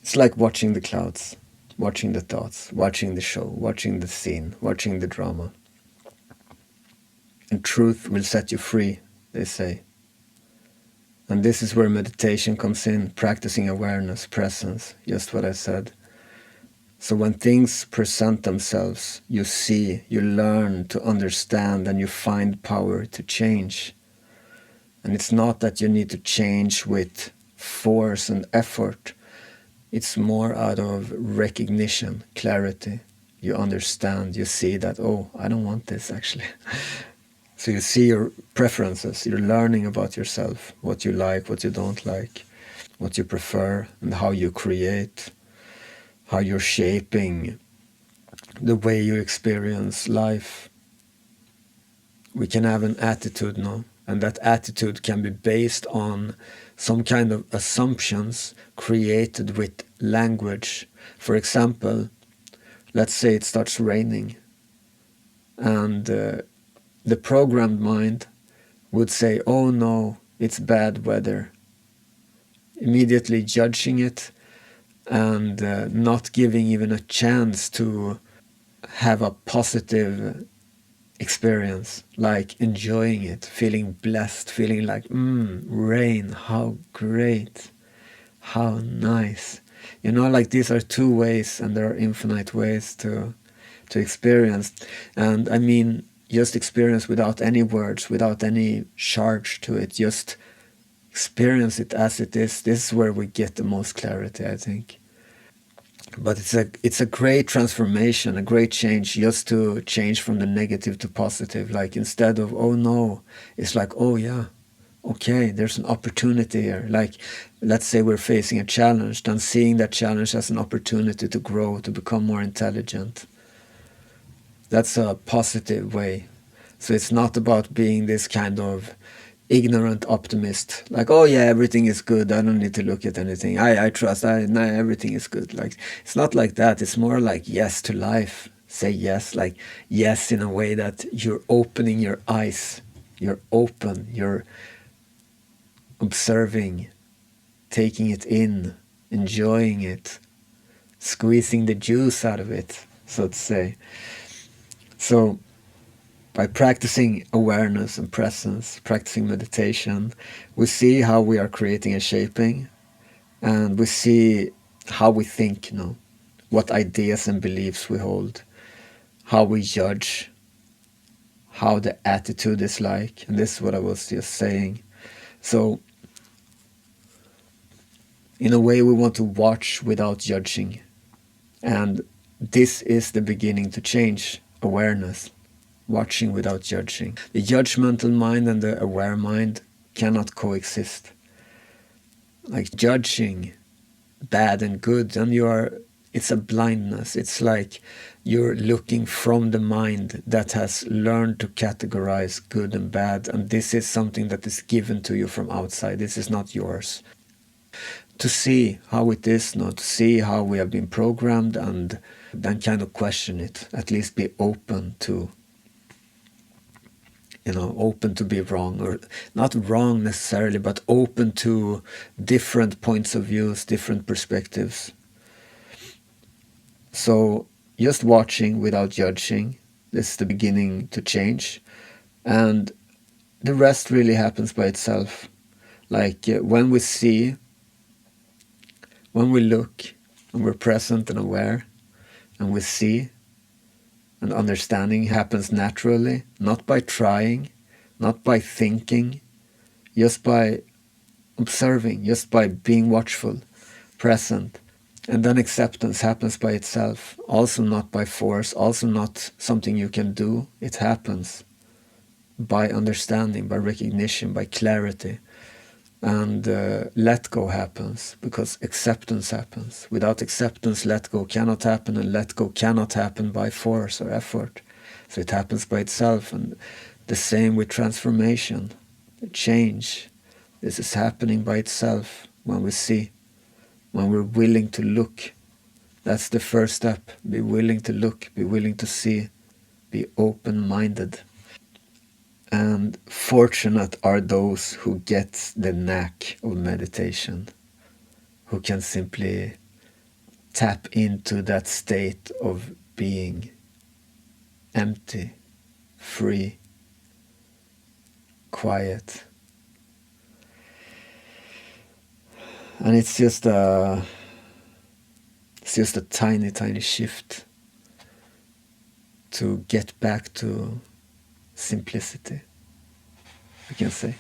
It's like watching the clouds, watching the thoughts, watching the show, watching the scene, watching the drama. And truth will set you free, they say. And this is where meditation comes in, practicing awareness, presence, just what I said. So when things present themselves, you see, you learn to understand, and you find power to change. And it's not that you need to change with force and effort. It's more out of recognition, clarity. You understand, you see that, oh, I don't want this actually. So you see your preferences, you're learning about yourself, what you like, what you don't like, what you prefer, and how you create, how you're shaping the way you experience life. We can have an attitude now, and that attitude can be based on some kind of assumptions created with language. For example, let's say it starts raining, and the programmed mind would say, oh no, it's bad weather, immediately judging it, and not giving even a chance to have a positive experience, like enjoying it, feeling blessed, feeling like, rain, how great, how nice. You know, like these are two ways, and there are infinite ways to experience. And I mean, just experience without any words, without any charge to it, just experience it as it is. This is where we get the most clarity, I think. But it's a great transformation, a great change, just to change from the negative to positive. Like instead of oh no, it's like oh yeah, okay, there's an opportunity here. Like let's say we're facing a challenge, then seeing that challenge as an opportunity to grow, to become more intelligent. That's a positive way. So it's not about being this kind of ignorant optimist, like oh yeah, everything is good, I don't need to look at anything, I trust, no, everything is good. Like it's not like that. It's more like yes to life. Say yes, like yes in a way that you're opening your eyes, you're open, you're observing, taking it in, enjoying it, squeezing the juice out of it, so to say. So by practicing awareness and presence, practicing meditation, we see how we are creating and shaping, and we see how we think, what ideas and beliefs we hold, how we judge, how the attitude is like. And this is what I was just saying. So, in a way, we want to watch without judging. And this is the beginning to change awareness. Watching without judging. The judgmental mind and the aware mind cannot coexist. Like judging bad and good, then it's a blindness. It's like you're looking from the mind that has learned to categorize good and bad, and this is something that is given to you from outside. This is not yours. To see how it is, not to see how we have been programmed, and then kind of question it, at least be open to open to be wrong, or not wrong necessarily, but open to different points of views, different perspectives. So just watching without judging, this is the beginning to change, and the rest really happens by itself. Like when we see, when we look, and we're present and aware, and we see, and understanding happens naturally, not by trying, not by thinking, just by observing, just by being watchful, present. And then acceptance happens by itself, also not by force, also not something you can do. It happens by understanding, by recognition, by clarity. And let go happens because acceptance happens. Without acceptance, let go cannot happen, and let go cannot happen by force or effort. So it happens by itself. And the same with transformation, the change. This is happening by itself when we see, when we're willing to look. That's the first step. Be willing to look, be willing to see, be open-minded. And fortunate are those who get the knack of meditation, who can simply tap into that state of being empty, free, quiet. And it's just a tiny shift to get back to simplicity, I can say.